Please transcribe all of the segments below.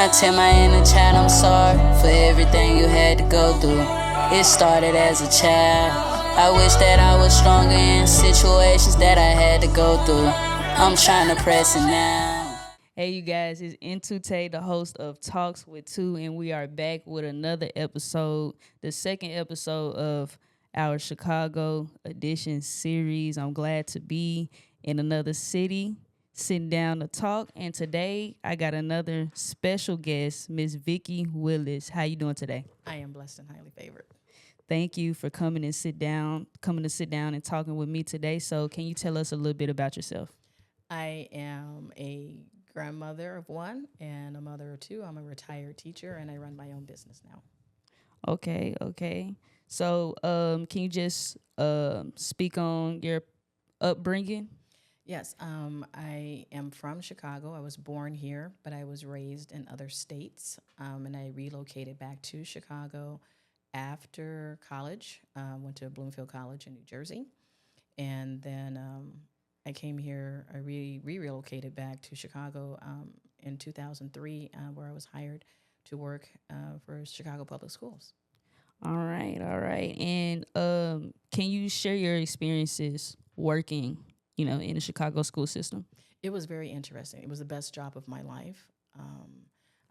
I tell my inner child I'm sorry for everything you had to go through. It started as a child. I wish that I was stronger in situations that I had to go through. I'm trying to press it now. Hey, you guys, it's Intute, the host of Talks with Two, and we are back with another episode, the second episode of our Chicago edition series. I'm glad to be in another city, sitting down to talk, and today I got another special guest, Miss Vickki Willis. How you doing today? I am blessed and highly favored. Thank you for coming to sit down and talking with me today. So can you tell us a little bit about yourself? I am a grandmother of one and a mother of two. I'm a retired teacher and I run my own business now. Okay. So can you just speak on your upbringing? Yes, I am from Chicago. I was born here, but I was raised in other states, and I relocated back to Chicago after college. Went to Bloomfield College in New Jersey, and then I came here. I relocated back to Chicago in 2003, where I was hired to work for Chicago Public Schools. All right. And can you share your experiences working, in the Chicago school system? It was very interesting. It was the best job of my life.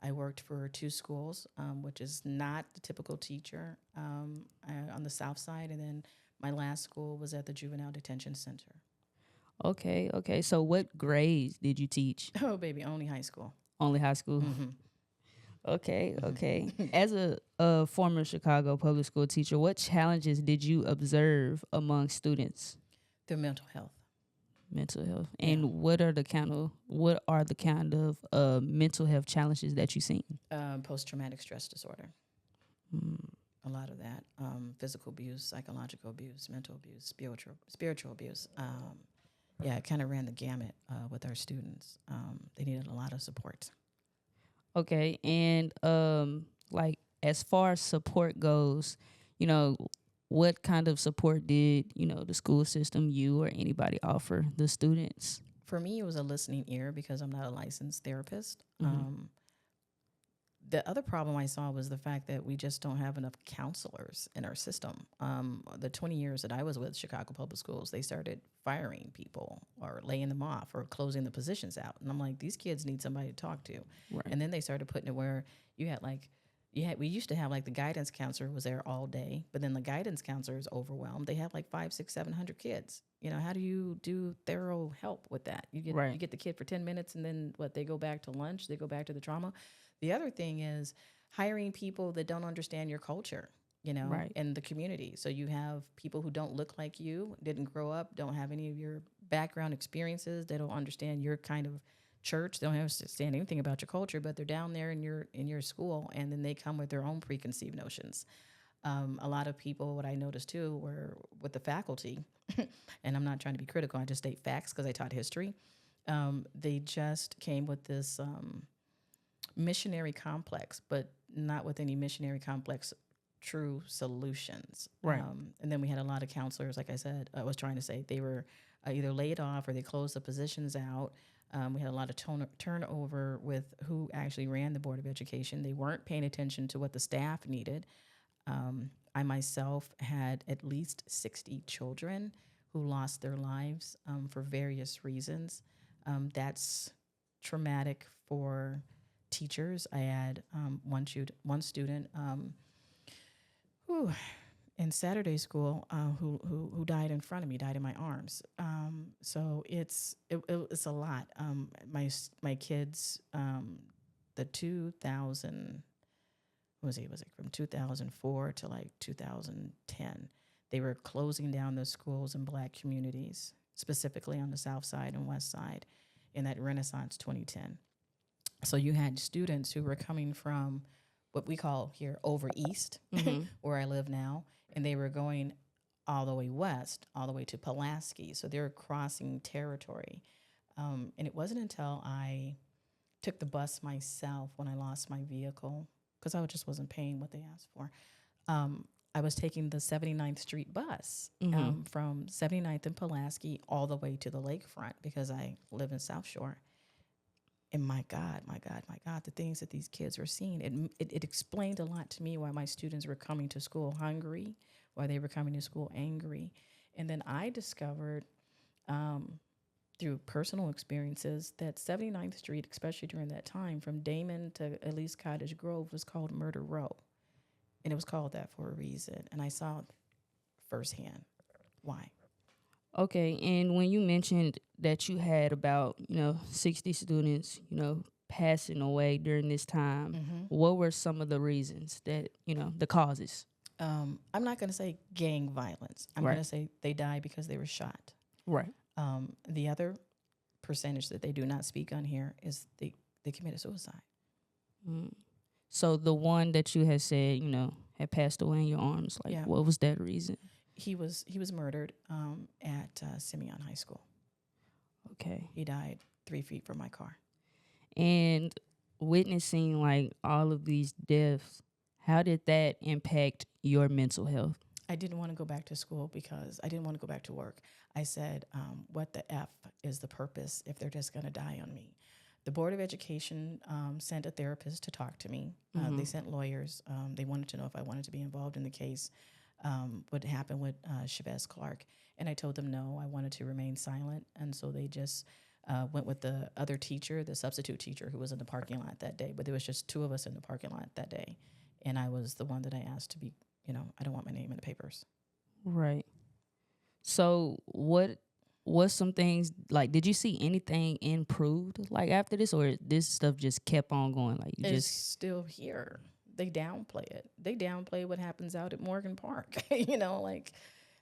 I worked for two schools, which is not the typical teacher on the South Side, and then my last school was at the Juvenile Detention Center. Okay. So what grades did you teach? Oh, baby, only high school. Only high school? Mm-hmm. Okay. As a former Chicago public school teacher, what challenges did you observe among students? Their mental health. Mental health. Yeah. And what are the kind of mental health challenges that you've seen? Post-traumatic stress disorder. A lot of that. Physical abuse, psychological abuse, mental abuse, spiritual abuse. It kind of ran the gamut with our students. They needed a lot of support. Okay. And as far as support goes, what kind of support did, the school system, you or anybody offer the students? For me, it was a listening ear because I'm not a licensed therapist. Mm-hmm. The other problem I saw was the fact that we just don't have enough counselors in our system. The 20 years that I was with Chicago Public Schools, they started firing people or laying them off or closing the positions out. And I'm like, these kids need somebody to talk to. Right. And then they started putting it where we used to have the guidance counselor was there all day, but then the guidance counselor is overwhelmed. They have 500, 600, 700 kids. How do you do thorough help with that? You get the kid for 10 minutes and then they go back to lunch, they go back to the trauma. The other thing is hiring people that don't understand your culture, right. and the community. So you have people who don't look like you, didn't grow up, don't have any of your background experiences. They don't understand your kind of church. They don't understand anything about your culture, but they're down there in your school, and then they come with their own preconceived notions. A lot of people, what I noticed too, were with the faculty, and I'm not trying to be critical, I just state facts because I taught history. They just came with this missionary complex, but not with any missionary complex true solutions. Right. And then we had a lot of counselors, like I said, I was trying to say, they were either laid off or they closed the positions out. We had a lot of turnover with who actually ran the Board of Education. They weren't paying attention to what the staff needed. I myself had at least 60 children who lost their lives for various reasons. That's traumatic for teachers. I had one student in Saturday school who died in front of me, died in my arms. So it's a lot. My kids, the 2000 was it from 2004 to 2010, they were closing down the schools in Black communities, specifically on the South Side and West Side, in that Renaissance 2010. So you had students who were coming from what we call here over east, Mm-hmm. where I live now, and they were going all the way west, all the way to Pulaski. So they were crossing territory. And it wasn't until I took the bus myself when I lost my vehicle, because I just wasn't paying what they asked for. I was taking the 79th Street bus from 79th and Pulaski all the way to the lakefront because I live in South Shore. And my God, my God, my God, the things that these kids were seeing, it explained a lot to me why my students were coming to school hungry, why they were coming to school angry. And then I discovered through personal experiences that 79th Street, especially during that time, from Damon to at least Cottage Grove, was called Murder Row. And it was called that for a reason. And I saw firsthand why. Okay, and when you mentioned that you had about 60 students passing away during this time, what were some of the reasons that the causes? I'm not going to say gang violence. I'm Right. going to say they died because they were shot. Right. The other percentage that they do not speak on here is they committed suicide. So the one that you had said had passed away in your arms, like what was that reason? He was murdered at Simeon High School. Okay. He died 3 feet from my car. And witnessing like all of these deaths, how did that impact your mental health? I didn't want to go back to school because I didn't want to go back to work. I said, what the F is the purpose if they're just going to die on me? The Board of Education sent a therapist to talk to me. They sent lawyers. They wanted to know if I wanted to be involved in the case. What happened with Chavez Clark. And I told them no, I wanted to remain silent. And so they just went with the other teacher, the substitute teacher who was in the parking lot that day. But there was just 2 of us in the parking lot that day. And I was the one that I asked to be, I don't want my name in the papers. Right. So what's some things, like, did you see anything improved like after this, or this stuff just kept on going? Like It's still here. They downplay it. They downplay what happens out at Morgan Park. Like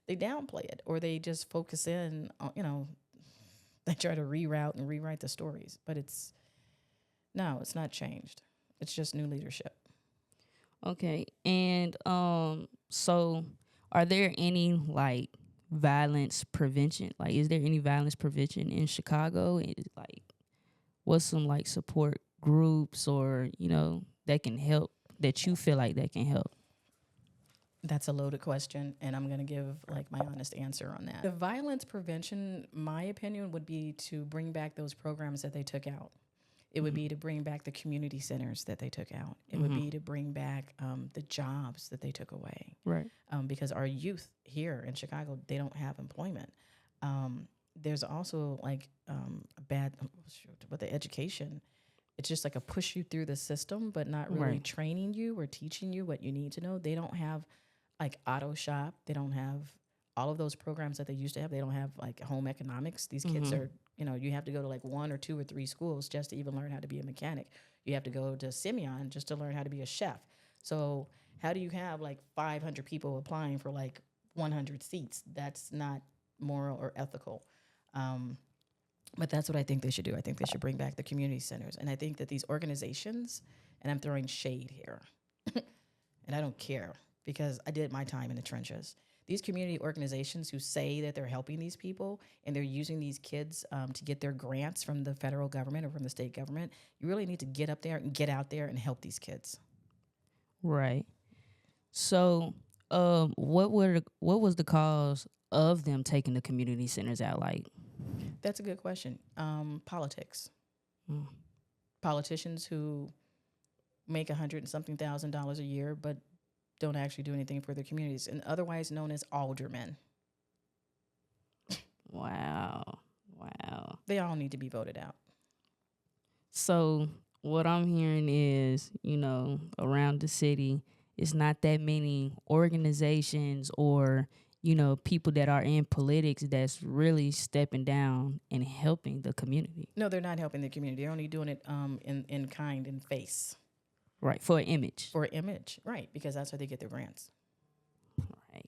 they downplay it, or they just focus in on, they try to reroute and rewrite the stories. But it's not changed. It's just new leadership. Okay. And so are there any like violence prevention? Like, is there any violence prevention in Chicago? And like, what's some like support groups or that can help, that you feel like that can help? That's a loaded question, and I'm going to give like my honest answer on that. The violence prevention, my opinion, would be to bring back those programs that they took out. It would be to bring back the community centers that they took out. It would be to bring back the jobs that they took away. Right. Because our youth here in Chicago, they don't have employment. There's also like with the education, it's just like a push you through the system, but not really training you or teaching you what you need to know. They don't have like auto shop. They don't have all of those programs that they used to have. They don't have like home economics. These kids are, you have to go to like 1 or 2 or 3 schools just to even learn how to be a mechanic. You have to go to Simeon just to learn how to be a chef. So how do you have like 500 people applying for like 100 seats? That's not moral or ethical. But that's what I think they should do. I think they should bring back the community centers. And I think that these organizations, and I'm throwing shade here, and I don't care because I did my time in the trenches. These community organizations who say that they're helping these people and they're using these kids to get their grants from the federal government or from the state government, you really need to get up there and get out there and help these kids. Right. So what was the cause of them taking the community centers out? Like, that's a good question. Politics. Politicians who make $100,000 a year, but don't actually do anything for their communities, and otherwise known as aldermen. Wow. They all need to be voted out. So what I'm hearing is, around the city, it's not that many organizations or people that are in politics that's really stepping down and helping the community. No, they're not helping the community. They're only doing it in kind and face. Right, for an image. For an image, right, because that's how they get their grants.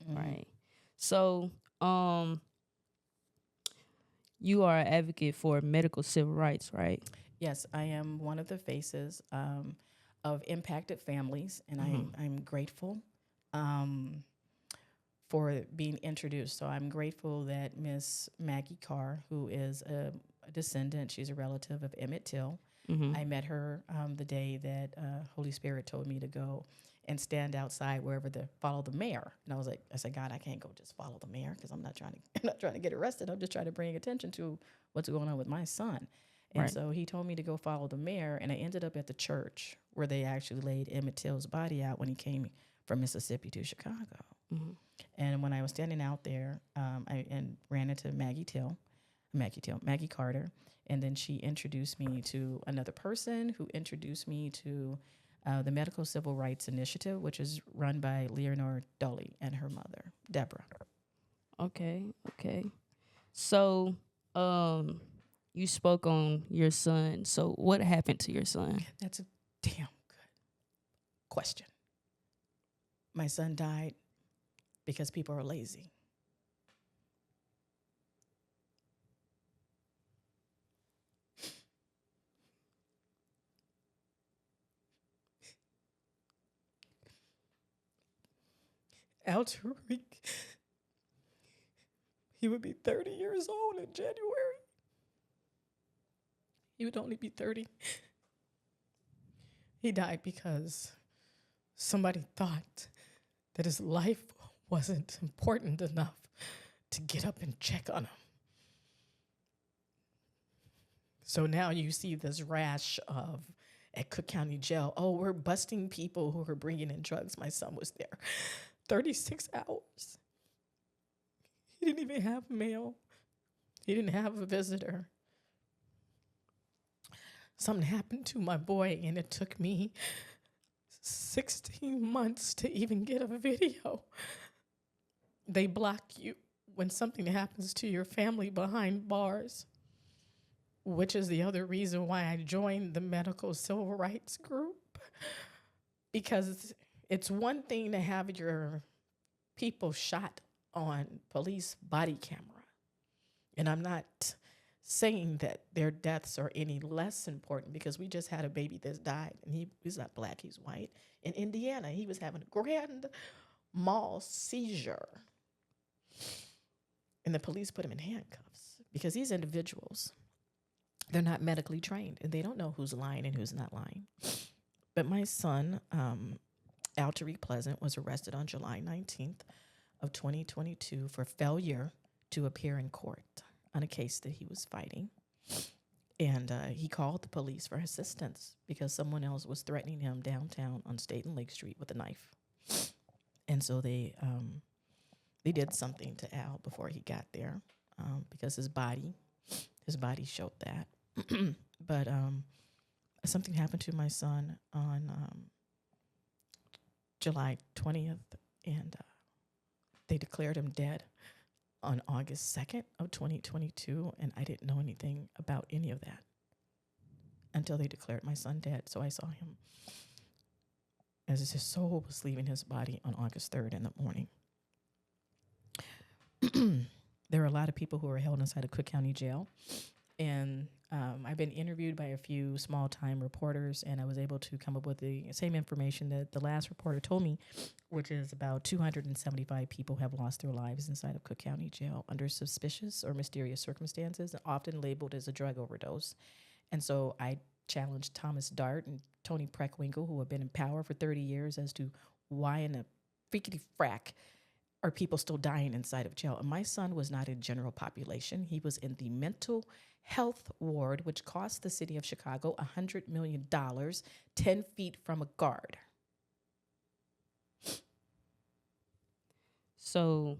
Right. So, you are an advocate for medical civil rights, right? Yes, I am one of the faces of impacted families, and I'm grateful for being introduced. So I'm grateful that Miss Maggie Carr, who is a descendant, she's a relative of Emmett Till. I met her the day that Holy Spirit told me to go and stand outside wherever follow the mayor. And I said, God, I can't go just follow the mayor because I'm not trying to get arrested. I'm just trying to bring attention to what's going on with my son. And Right. so he told me to go follow the mayor, and I ended up at the church where they actually laid Emmett Till's body out when he came from Mississippi to Chicago. Mm-hmm. And when I was standing out there, I ran into Maggie Carter, and then she introduced me to another person who introduced me to the Medical Civil Rights Initiative, which is run by Leonore Dolly and her mother, Deborah. Okay. So, you spoke on your son. So, what happened to your son? That's a damn good question. My son died because people are lazy. Alteriq, he would be 30 years old in January. He would only be 30. He died because somebody thought that his life wasn't important enough to get up and check on him. So now you see this rash of at Cook County Jail. Oh, we're busting people who are bringing in drugs. My son was there 36 hours. He didn't even have mail. He didn't have a visitor. Something happened to my boy, and it took me 16 months to even get a video. They block you when something happens to your family behind bars, which is the other reason why I joined the medical civil rights group. Because it's one thing to have your people shot on police body camera. And I'm not saying that their deaths are any less important, because we just had a baby that died, and he's not black, he's white. In Indiana, he was having a grand mal seizure. And the police put him in handcuffs because these individuals, they're not medically trained, and they don't know who's lying and who's not lying. But my son, Alteriq Pleasant, was arrested on July 19th of 2022 for failure to appear in court on a case that he was fighting. And he called the police for assistance because someone else was threatening him downtown on State and Lake Street with a knife. And so they did something to Al before he got there, because his body showed that. But something happened to my son on July 20th, and they declared him dead on August 2nd of 2022, and I didn't know anything about any of that until they declared my son dead. So I saw him as his soul was leaving his body on August 3rd in the morning. There are a lot of people who are held inside of Cook County Jail, and I've been interviewed by a few small-time reporters, and I was able to come up with the same information that the last reporter told me, which is about 275 people have lost their lives inside of Cook County Jail under suspicious or mysterious circumstances, often labeled as a drug overdose. And so I challenged Thomas Dart and Toni Preckwinkle, who have been in power for 30 years, as to why in a freakity frack are people still dying inside of jail. And my son was not in general population. He was in the mental health ward, which cost the city of Chicago $100 million, 10 feet from a guard. So,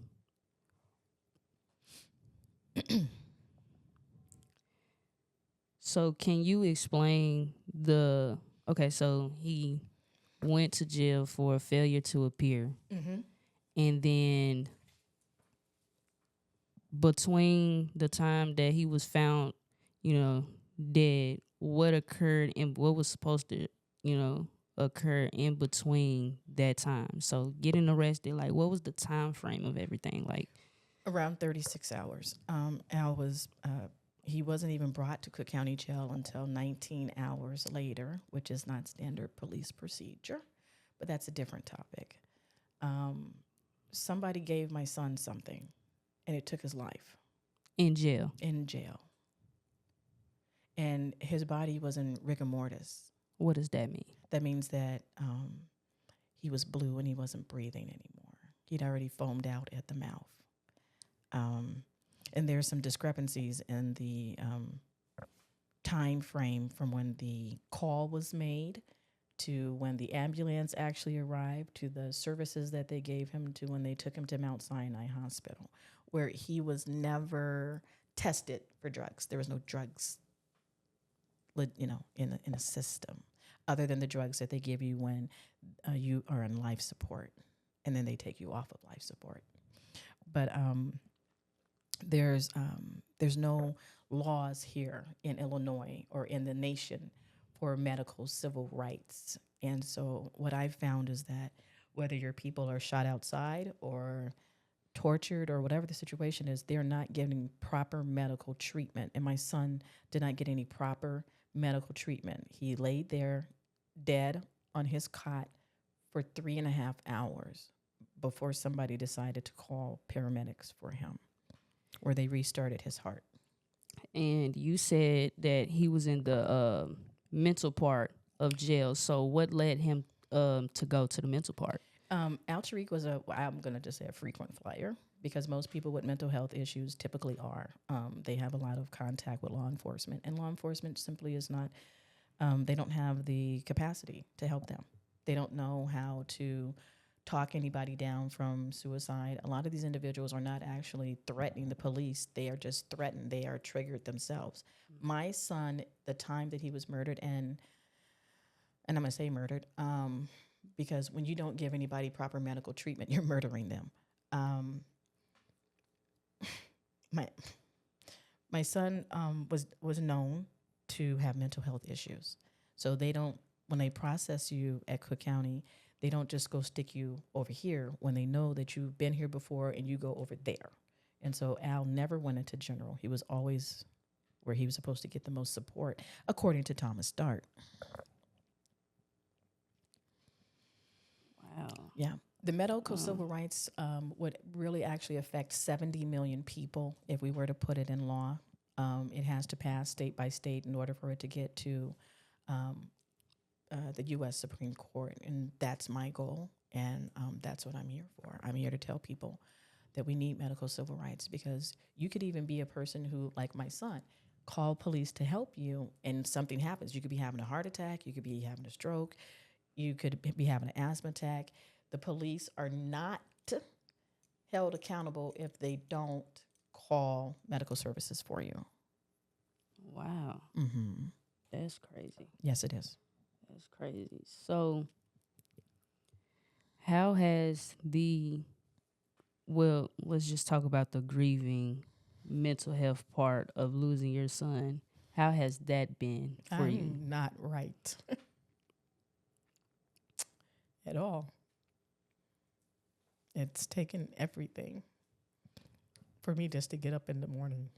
can you explain okay, so he went to jail for failure to appear. Mm-hmm. And then between the time that he was found, dead, what occurred and what was supposed to, occur in between that time? So getting arrested, like, what was the time frame of everything? Like, around 36 hours. Al was, he wasn't even brought to Cook County Jail until 19 hours later, which is not standard police procedure, but that's a different topic. Somebody gave my son something, and it took his life. in jail. In jail. And his body was in rigor mortis. What does that mean? That means that he was blue and he wasn't breathing anymore. He'd already foamed out at the mouth. And there's some discrepancies in the time frame from when the call was made to when the ambulance actually arrived to the services that they gave him to when they took him to Mount Sinai Hospital, where he was never tested for drugs. There was no drugs, in a system, other than the drugs that they give you when you are on life support, and then they take you off of life support. But there's no laws here in Illinois or in the nation for medical civil rights. And so what I've found is that whether your people are shot outside or tortured or whatever the situation is, they're not getting proper medical treatment. And my son did not get any proper medical treatment. He laid there dead on his cot for 3.5 hours before somebody decided to call paramedics for him, where they restarted his heart. And you said that he was in the mental part of jail. So what led him to go to the mental part? Alteriq was I'm going to just say a frequent flyer, because most people with mental health issues typically are. They have a lot of contact with law enforcement, and law enforcement simply is not, they don't have the capacity to help them. They don't know how to talk anybody down from suicide. A lot of these individuals are not actually threatening the police. They are just threatened. They are triggered themselves. My son, the time that he was murdered, and I'm going to say murdered, because when you don't give anybody proper medical treatment, you're murdering them. My son was known to have mental health issues. So when they process you at Cook County, they don't just go stick you over here when they know that you've been here before and you go over there. And so Al never went into general. He was always where he was supposed to get the most support, according to Thomas Dart. Wow. Yeah. The medical civil rights would really actually affect 70 million people if we were to put it in law. It has to pass state by state in order for it to get to the U.S. Supreme Court. And that's my goal. And that's what I'm here for. I'm here to tell people that we need medical civil rights, because you could even be a person who, like my son, call police to help you and something happens. You could be having a heart attack. You could be having a stroke. You could be having an asthma attack. The police are not held accountable if they don't call medical services for you. Wow. Mm-hmm. That's crazy. Yes, it is. That's crazy. So how has let's just talk about the grieving mental health part of losing your son. How has that been for you? I'm not right at all. It's taken everything for me just to get up in the morning.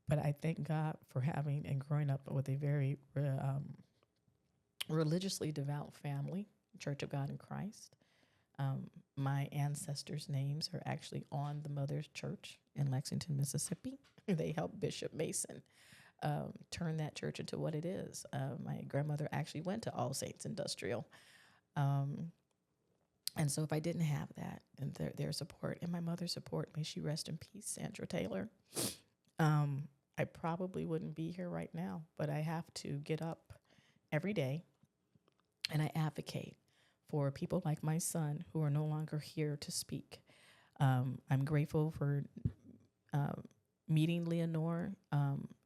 But I thank God for having and growing up with a very religiously devout family, Church of God in Christ. My ancestors' names are actually on the Mother's Church in Lexington, Mississippi. They helped Bishop Mason turn that church into what it is. My grandmother actually went to All Saints Industrial. And so if I didn't have that and their support and my mother's support, may she rest in peace, Sandra Taylor, I probably wouldn't be here right now. But I have to get up every day and I advocate for people like my son who are no longer here to speak. I'm grateful for meeting Leonore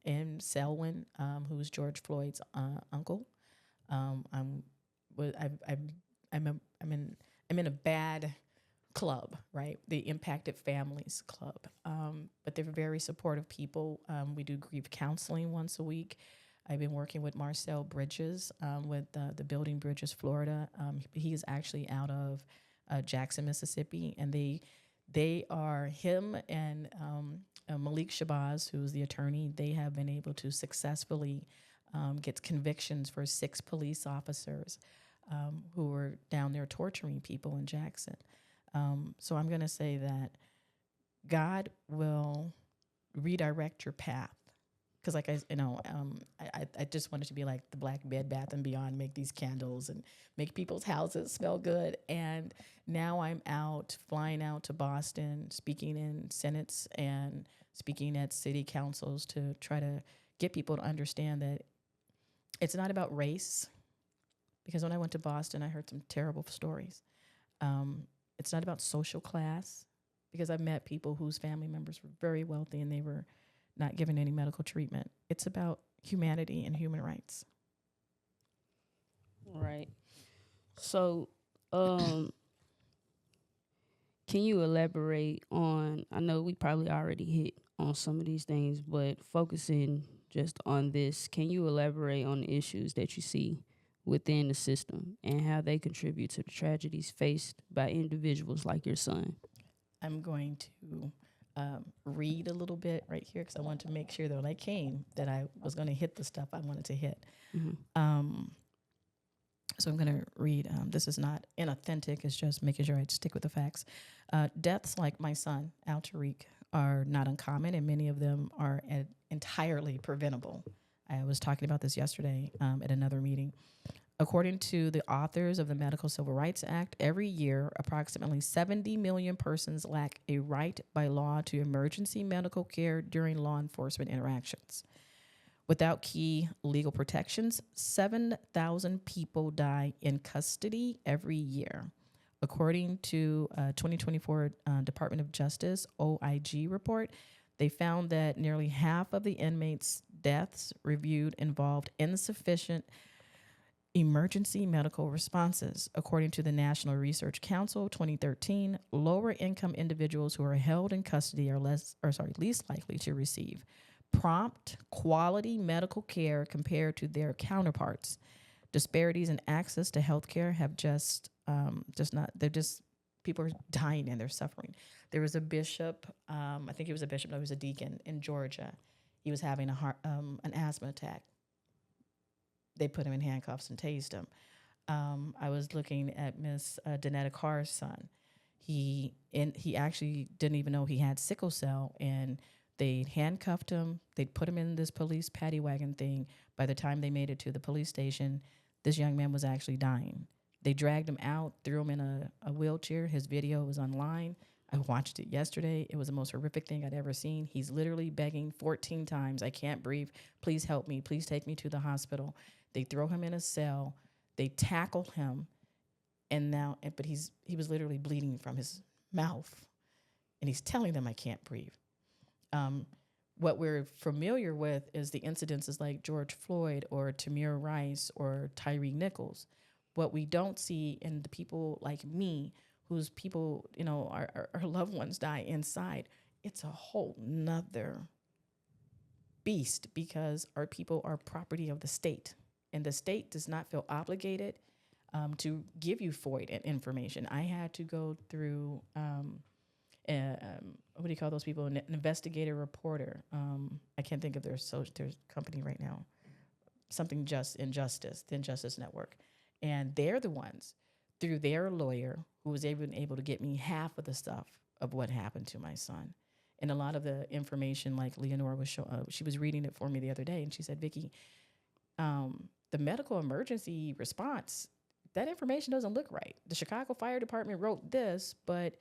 and Selwyn, who's George Floyd's uncle. I'm in a bad club, right? The Impacted Families Club. But they're very supportive people. We do grief counseling once a week. I've been working with Marcel Bridges with the Building Bridges, Florida. He is actually out of Jackson, Mississippi, and they are him and Malik Shabazz, who's the attorney. They have been able to successfully get convictions for 6 police officers who were down there torturing people in Jackson. So I'm going to say that God will redirect your path. Because like I just wanted to be like the Black Bed Bath and Beyond, make these candles and make people's houses smell good. And now I'm flying out to Boston, speaking in senates and speaking at city councils to try to get people to understand that it's not about race. Because when I went to Boston, I heard some terrible stories. It's not about social class, because I've met people whose family members were very wealthy and they were not given any medical treatment. It's about humanity and human rights. Right. So, can you elaborate on, I know we probably already hit on some of these things, but focusing just on this, can you elaborate on the issues that you see within the system and how they contribute to the tragedies faced by individuals like your son? I'm going to read a little bit right here because I wanted to make sure that when I came that I was going to hit the stuff I wanted to hit. Mm-hmm. So I'm going to read. This is not inauthentic. It's just making sure I stick with the facts. Deaths like my son, Alteriq, are not uncommon, and many of them are entirely preventable. I was talking about this yesterday at another meeting. According to the authors of the Medical Civil Rights Act, every year, approximately 70 million persons lack a right by law to emergency medical care during law enforcement interactions. Without key legal protections, 7,000 people die in custody every year. According to a 2024 Department of Justice OIG report, they found that nearly half of the inmates' deaths reviewed involved insufficient emergency medical responses. According to the National Research Council 2013, lower income individuals who are held in custody are least likely to receive prompt, quality medical care compared to their counterparts. Disparities in access to health care have people are dying and they're suffering. There was a bishop, I think he was a bishop, no, he was a deacon in Georgia. He was having an asthma attack. They put him in handcuffs and tased him. I was looking at Miss Danetta Carr's son. He actually didn't even know he had sickle cell, and they handcuffed him. They'd put him in this police paddy wagon thing. By the time they made it to the police station, this young man was actually dying. They dragged him out, threw him in a wheelchair. His video was online. I watched it yesterday. It was the most horrific thing I'd ever seen. He's literally begging 14 times, I can't breathe. Please help me. Please take me to the hospital. They throw him in a cell. They tackle him. But he was literally bleeding from his mouth. And he's telling them, I can't breathe. What we're familiar with is the incidences like George Floyd or Tamir Rice or Tyre Nichols. What we don't see in the people like me, whose people, our loved ones die inside, it's a whole nother beast because our people are property of the state. And the state does not feel obligated to give you FOID information. I had to go through, what do you call those people? An investigative reporter. I can't think of their company right now. Something the Injustice Network. And they're the ones, through their lawyer, who was able to get me half of the stuff of what happened to my son. And a lot of the information, like Leonora was she was reading it for me the other day, and she said, Vickki, the medical emergency response, that information doesn't look right. The Chicago Fire Department wrote this, but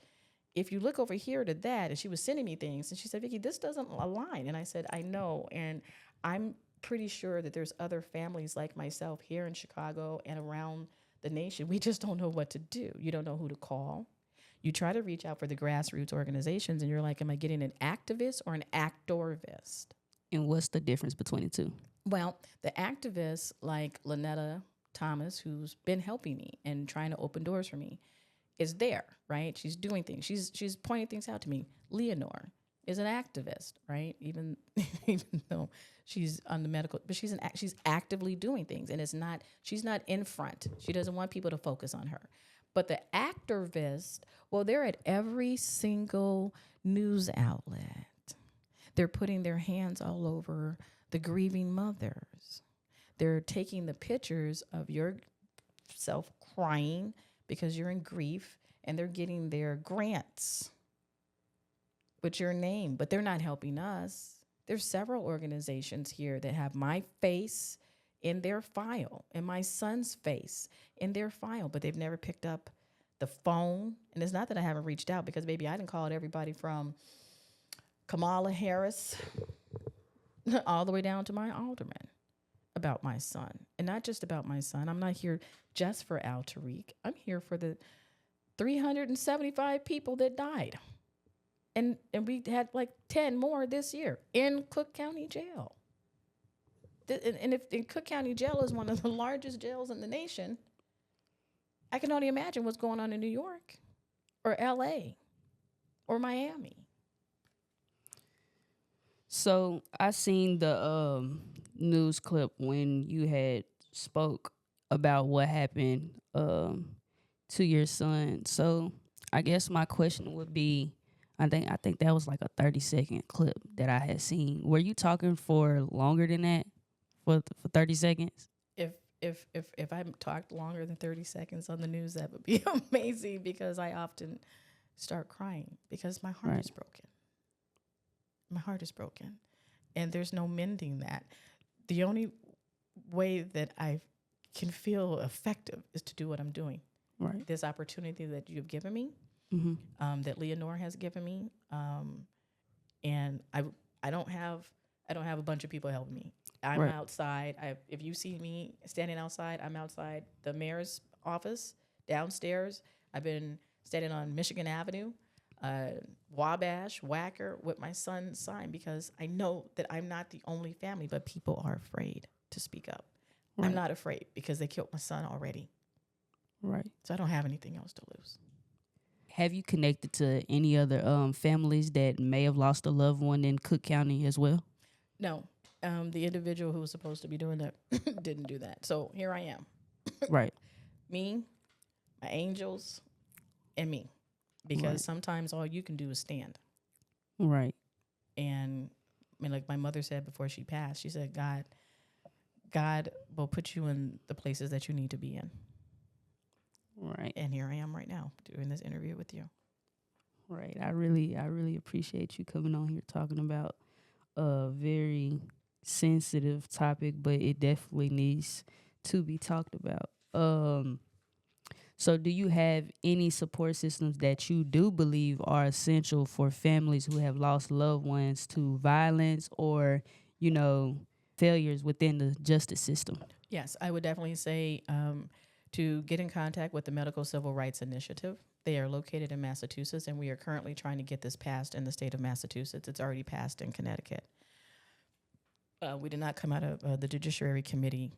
if you look over here to that, and she was sending me things, and she said, Vickki, this doesn't align. And I said, I know, and I'm pretty sure that there's other families like myself here in Chicago and around the nation. We just don't know what to do. You don't know who to call. You try to reach out for the grassroots organizations, and you're like, am I getting an activist or an actorvist? And what's the difference between the two? Well, the activists like Lynetta Thomas, who's been helping me and trying to open doors for me, is there, right? She's doing things. She's pointing things out to me. Leonore is an activist, right? Even though she's on the medical, but she's actively doing things, and she's not in front. She doesn't want people to focus on her. But the activists, well, they're at every single news outlet. They're putting their hands all over the grieving mothers. They're taking the pictures of yourself crying because you're in grief, and they're getting their grants with your name, but they're not helping us. There's several organizations here that have my face in their file and my son's face in their file, but they've never picked up the phone. And it's not that I haven't reached out, because, baby, I done called everybody from Kamala Harris all the way down to my alderman about my son. And not just about my son. I'm not here just for Alteriq. I'm here for the 375 people that died. And we had like 10 more this year in Cook County Jail. And if Cook County Jail is one of the largest jails in the nation, I can only imagine what's going on in New York or LA or Miami. So I seen the news clip when you had spoke about what happened to your son. So I guess my question would be, I think that was like a 30-second clip that I had seen. Were you talking for longer than that, for 30 seconds? If I talked longer than 30 seconds on the news, that would be amazing, because I often start crying because my heart is broken. My heart is broken, and there's no mending that. The only way that I can feel effective is to do what I'm doing. Right. This opportunity that you've given me, that Leonore has given me, and I don't have a bunch of people helping me. I'm outside. If you see me standing outside, I'm outside the mayor's office downstairs. I've been standing on Michigan Avenue, Wabash, Wacker, with my son's sign, because I know that I'm not the only family, but people are afraid to speak up. Right. I'm not afraid because they killed my son already. Right. So I don't have anything else to lose. Have you connected to any other families that may have lost a loved one in Cook County as well? No. The individual who was supposed to be doing that didn't do that. So here I am. Right. Me, my angels, and me. Because sometimes all you can do is stand. Right. And I mean, like my mother said before she passed, she said, God will put you in the places that you need to be in. Right. And here I am right now doing this interview with you. Right. I really appreciate you coming on here talking about a very sensitive topic, but it definitely needs to be talked about. So do you have any support systems that you do believe are essential for families who have lost loved ones to violence or, failures within the justice system? Yes, I would definitely say to get in contact with the Medical Civil Rights Initiative. They are located in Massachusetts, and we are currently trying to get this passed in the state of Massachusetts. It's already passed in Connecticut. We did not come out of the Judiciary Committee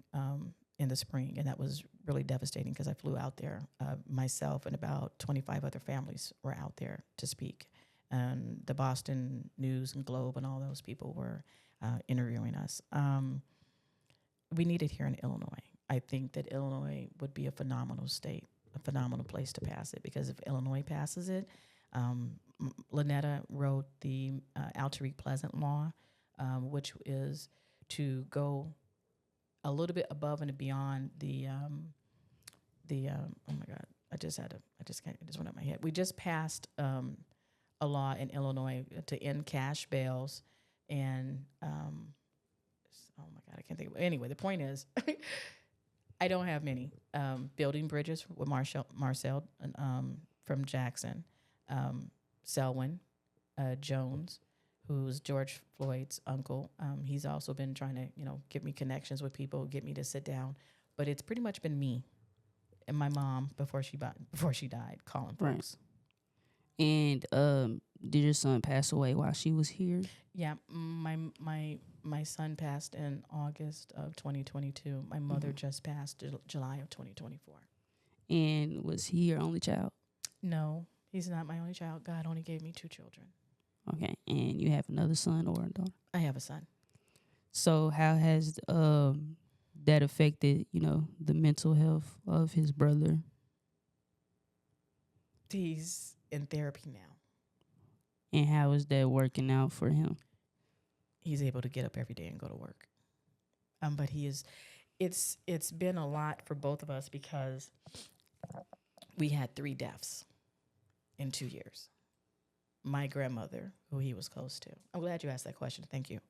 in the spring, and that was really devastating because I flew out there. Myself and about 25 other families were out there to speak. And the Boston News and Globe and all those people were interviewing us. We need it here in Illinois. I think that Illinois would be a phenomenal state, a phenomenal place to pass it, because if Illinois passes it, Lynetta wrote the Alteriq Pleasant law, which is to go a little bit above and beyond the oh my God, I just went up my head. We just passed a law in Illinois to end cash bails and oh my God, I can't think of it. Anyway, the point is I don't have many. Building bridges with Marcel from Jackson, Selwyn Jones, who's George Floyd's uncle. He's also been trying to, get me connections with people, get me to sit down. But it's pretty much been me and my mom before she died, calling folks. And did your son pass away while she was here? Yeah, my son passed in August of 2022. My mother just passed July of 2024. And was he your only child? No, he's not my only child. God only gave me 2 children. Okay, and you have another son or a daughter? I have a son. So how has that affected, the mental health of his brother? He's in therapy now. And how is that working out for him? He's able to get up every day and go to work. But it's been a lot for both of us because we had 3 deaths in 2 years. My grandmother, who he was close to. I'm glad you asked that question. Thank you.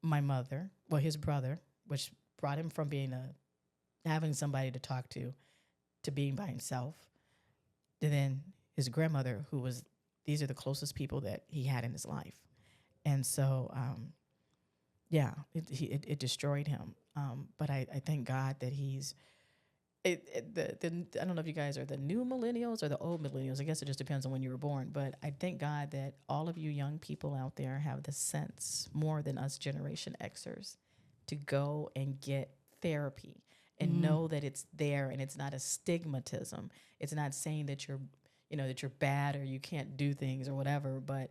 My mother, his brother, which brought him from having somebody to talk to being by himself. And then his grandmother, these are the closest people that he had in his life. And so, it destroyed him. But I thank God that he's, I don't know if you guys are the new millennials or the old millennials. I guess it just depends on when you were born. But I thank God that all of you young people out there have the sense, more than us Generation Xers, to go and get therapy and know that it's there and it's not a stigmatism. It's not saying that you're bad or you can't do things or whatever. But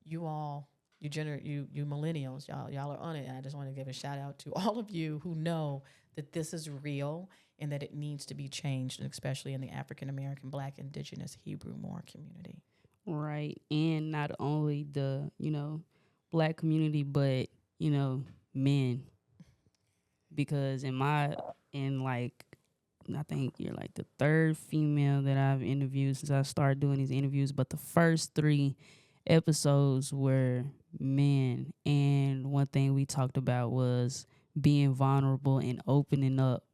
you millennials, y'all are on it. And I just want to give a shout out to all of you who know that this is real and that it needs to be changed, and especially in the African American, Black, Indigenous, Hebrew, Moor community. Right. And not only the, Black community, but, men. Because I think you're like the third female that I've interviewed since I started doing these interviews, but the first 3 episodes were men. And one thing we talked about was being vulnerable and opening up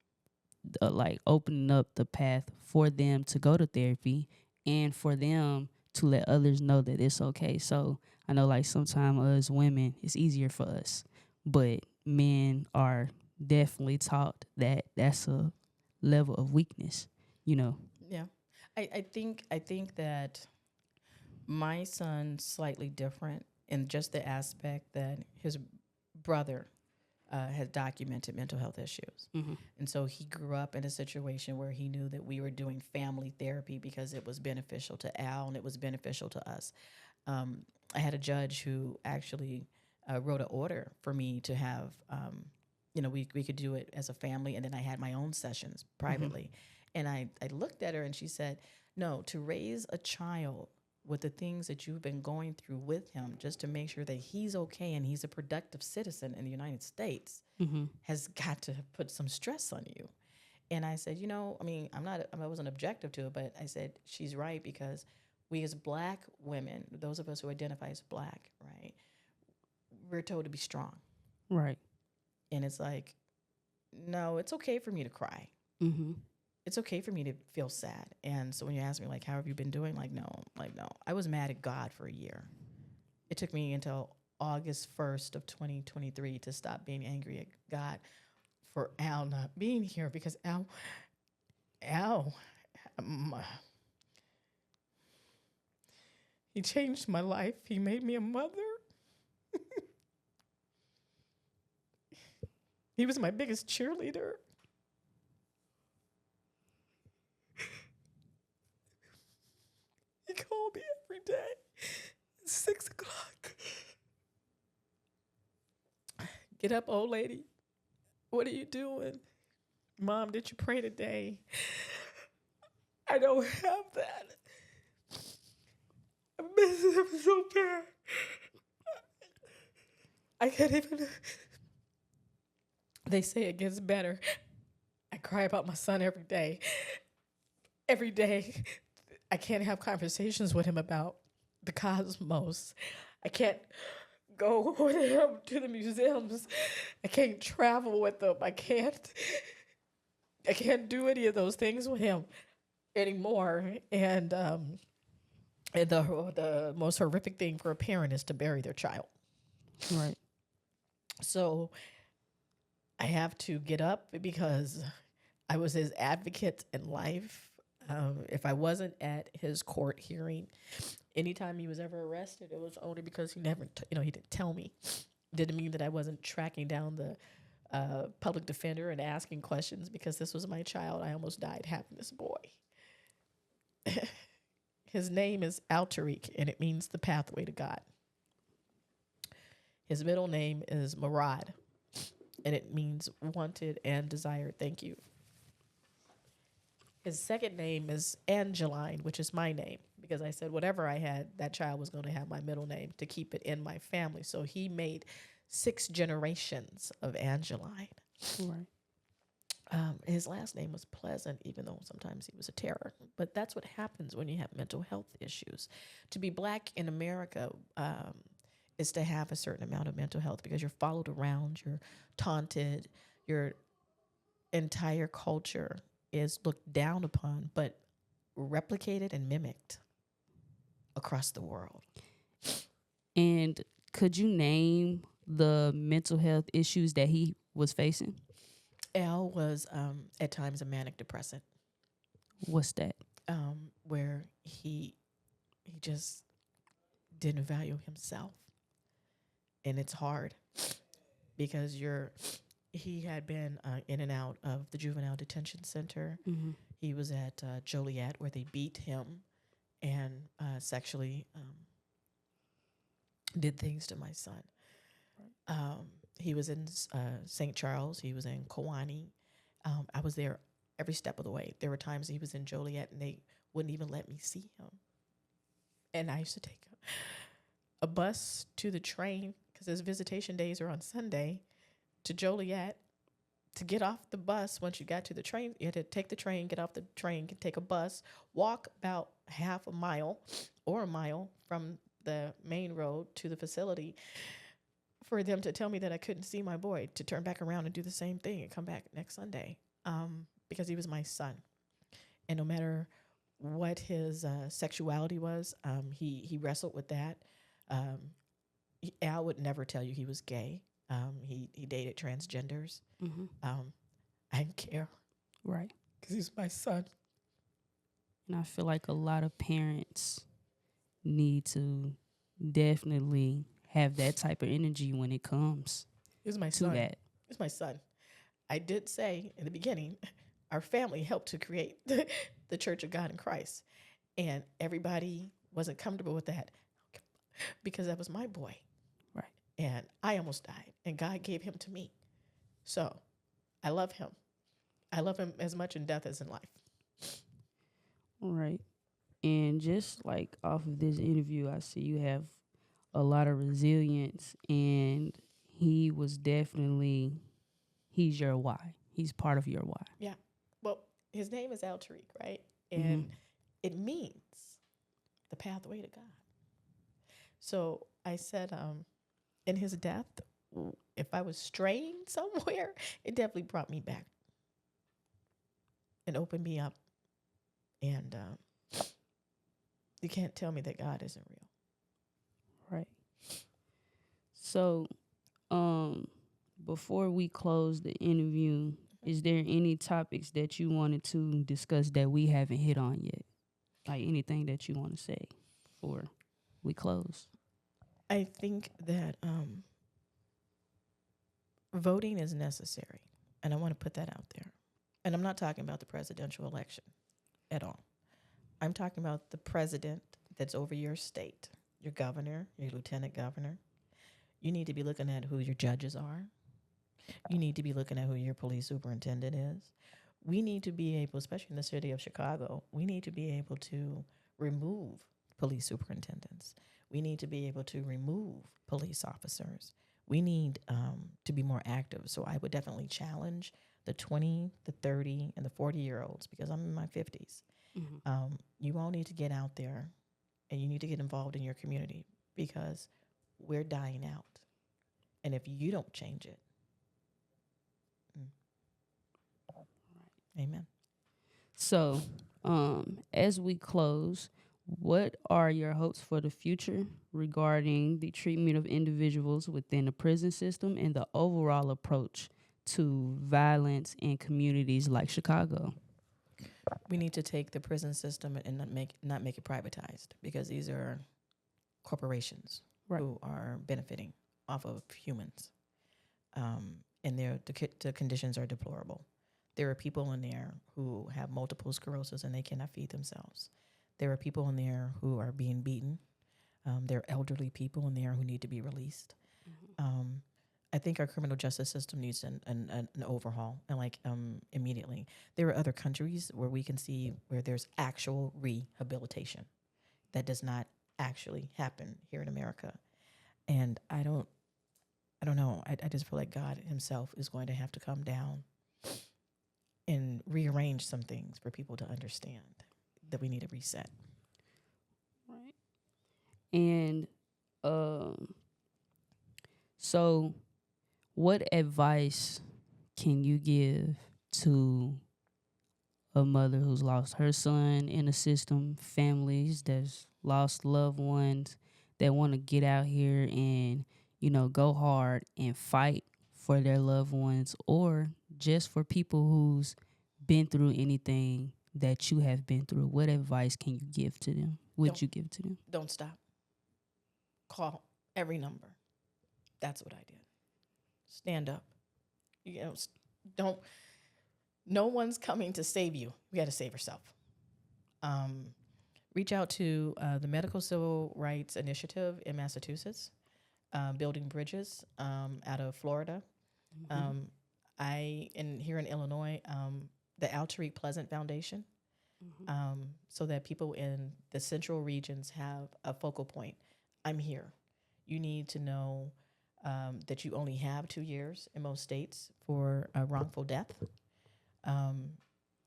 the path for them to go to therapy and for them to let others know that it's okay. So I know like sometimes us women, it's easier for us, but men are definitely taught that that's a level of weakness, Yeah. I think that my son's slightly different in just the aspect that his brother had documented mental health issues. And so he grew up in a situation where he knew that we were doing family therapy because it was beneficial to Al and it was beneficial to us. I had a judge who actually wrote an order for me to have, we could do it as a family. And then I had my own sessions privately. And I looked at her and she said, no, to raise a child with the things that you've been going through with him, just to make sure that he's okay and he's a productive citizen in the United States, has got to put some stress on you. And I said, I wasn't objective to it, but I said, she's right, because we as Black women, those of us who identify as Black, right, we're told to be strong. Right. And it's like, no, it's okay for me to cry. It's okay for me to feel sad. And so when you ask me, like, how have you been doing? No. I was mad at God for a year. It took me until August 1st of 2023 to stop being angry at God for Al not being here, because Al, he changed my life. He made me a mother. He was my biggest cheerleader. He called me every day at 6 o'clock. Get up, old lady. What are you doing? Mom, did you pray today? I don't have that. I miss him so bad. I can't even. They say it gets better. I cry about my son every day. Every day. I can't have conversations with him about the cosmos. I can't go with him to the museums. I can't travel with him. I can't do any of those things with him anymore. And the most horrific thing for a parent is to bury their child. Right. So I have to get up because I was his advocate in life. If I wasn't at his court hearing, anytime he was ever arrested, it was only because he never, he didn't tell me. Didn't mean that I wasn't tracking down the public defender and asking questions, because this was my child. I almost died having this boy. His name is Alteriq, and it means the pathway to God. His middle name is Murad, and it means wanted and desired. Thank you. His second name is Angeline, which is my name, because I said whatever I had, that child was going to have my middle name to keep it in my family. So he made 6 generations of Angeline. Right. His last name was Pleasant, even though sometimes he was a terror. But that's what happens when you have mental health issues. To be Black in America is to have a certain amount of mental health, because you're followed around, you're taunted, your entire culture is looked down upon, but replicated and mimicked across the world. And could you name the mental health issues that he was facing? Al was at times a manic depressant, What's that? where he just didn't value himself, and it's hard because he had been in and out of the juvenile detention center. Mm-hmm. He was at Joliet, where they beat him and sexually did things to my son. He was in St. Charles. He was in Kewanee. I was there every step of the way. There were times he was in Joliet and they wouldn't even let me see him. And I used to take a bus to the train because his visitation days are on Sunday to Joliet. To get off the bus, once you got to the train, you had to take the train, get off the train, take a bus, walk about half a mile or a mile from the main road to the facility for them to tell me that I couldn't see my boy, to turn back around and do the same thing and come back next Sunday, because he was my son. And no matter what his sexuality was, he wrestled with that. Al would never tell you he was gay. He dated transgenders. Mm-hmm. I didn't care. Right. Because he's my son. And I feel like a lot of parents need to definitely have that type of energy when it comes He's my to son. that. He's my son. I did say in the beginning, our family helped to create the Church of God in Christ. And everybody wasn't comfortable with that because that was my boy. Right. And I almost died. And God gave him to me. So I love him. I love him as much in death as in life. Right. And just like off of this interview, I see you have a lot of resilience, and he's your why. He's part of your why. Yeah. Well, his name is Alteriq, right? And it means the pathway to God. So I said, in his death, if I was straying somewhere, it definitely brought me back and opened me up. And you can't tell me that God isn't real. Right. So, before we close the interview, is there any topics that you wanted to discuss that we haven't hit on yet? Like anything that you want to say before we close? I think that voting is necessary, and I want to put that out there. And I'm not talking about the presidential election at all. I'm talking about the president that's over your state, your governor, your lieutenant governor. You need to be looking at who your judges are. You need to be looking at who your police superintendent is. We need to be able, especially in the city of Chicago, we need to be able to remove police superintendents. We need to be able to remove police officers. We need to be more active. So I would definitely challenge the 20, the 30, and the 40-year-olds, because I'm in my 50s. Mm-hmm. You all need to get out there, and you need to get involved in your community, because we're dying out. And if you don't change it, amen. So, as we close, what are your hopes for the future regarding the treatment of individuals within the prison system and the overall approach to violence in communities like Chicago? We need to take the prison system and not make it privatized, because these are corporations who are benefiting off of humans, and the conditions are deplorable. There are people in there who have multiple sclerosis and they cannot feed themselves. There are people in there who are being beaten. There are elderly people in there who need to be released. Mm-hmm. I think our criminal justice system needs an overhaul, and immediately. There are other countries where we can see where there's actual rehabilitation. That does not actually happen here in America. And I don't know. I just feel like God himself is going to have to come down and rearrange some things for people to understand that we need a reset. Right. And so what advice can you give to a mother who's lost her son in the system, families that's lost loved ones that want to get out here and, you know, go hard and fight for their loved ones, or just for people who's been through anything that you have been through, what advice can you give to them? You give to them? Don't stop. Call every number. That's what I did. Stand up. You know, don't. No one's coming to save you. You got to save yourself. Reach out to the Medical Civil Rights Initiative in Massachusetts, building bridges out of Florida. Here in Illinois, the Alteriq Pleasant Foundation, so that people in the central regions have a focal point. I'm here. You need to know that you only have 2 years in most states for a wrongful death.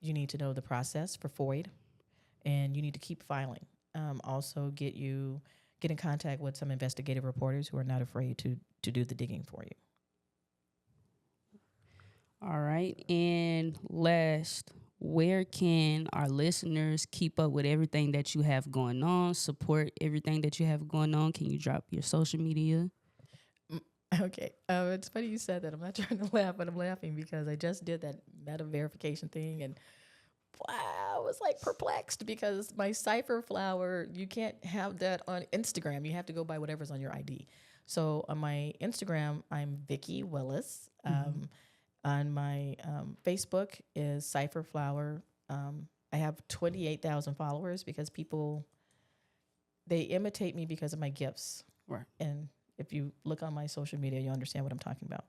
You need to know the process for FOID, and you need to keep filing. Also, get in contact with some investigative reporters who are not afraid to do the digging for you. All right. And last, where can our listeners keep up with everything that you have going on, support everything that you have going on? Can you drop your social media? Okay. It's funny you said that. I'm not trying to laugh, but I'm laughing because I just did that meta verification thing, and wow, I was like perplexed because my cipher flower, you can't have that on Instagram. You have to go by whatever's on your ID. So on my Instagram, I'm Vickki Willis. On my Facebook is Cipher Flower. I have 28,000 followers because they imitate me because of my gifts. Right. And if you look on my social media, you understand what I'm talking about.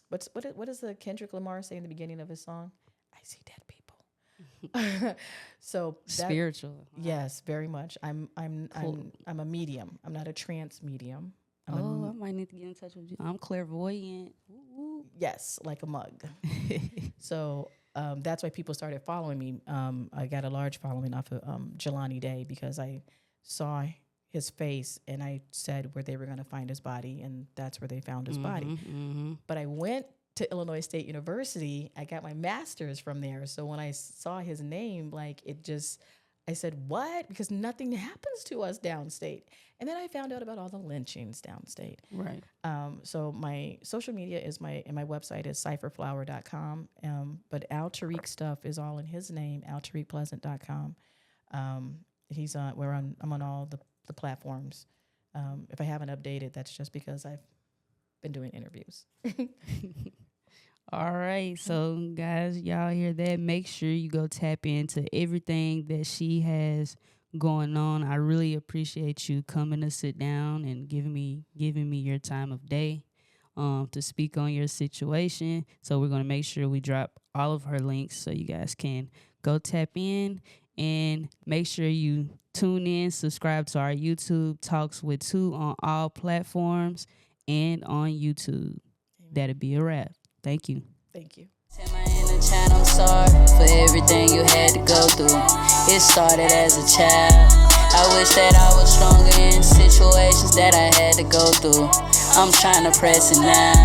What does the Kendrick Lamar say in the beginning of his song? I see dead people. So spiritual. Yes, very much. I'm a medium. I'm not a trance medium. I might need to get in touch with you. I'm clairvoyant. Ooh. Yes, like a mug. So that's why people started following me. I got a large following off of Jelani Day because I saw his face and I said where they were going to find his body, and that's where they found his body. But I went to Illinois State University. I got my master's from there. So when I saw his name, I said, what? Because nothing happens to us downstate. And then I found out about all the lynchings downstate. Right. So my social media is my website is cipherflower.com. But Alteriq stuff is all in his name, alteriqpleasant.com. I'm on all the platforms. If I haven't updated, that's just because I've been doing interviews. All right. So guys, y'all hear that? Make sure you go tap into everything that she has going on. I really appreciate you coming to sit down and giving me your time of day to speak on your situation. So we're going to make sure we drop all of her links so you guys can go tap in, and make sure you tune in, subscribe to our YouTube Talks with Two on all platforms and on YouTube. That'll be a wrap. Thank you. Thank you. In my inner child, I'm sorry for everything you had to go through. It started as a child. I wish that I was stronger in situations that I had to go through. I'm trying to press it now.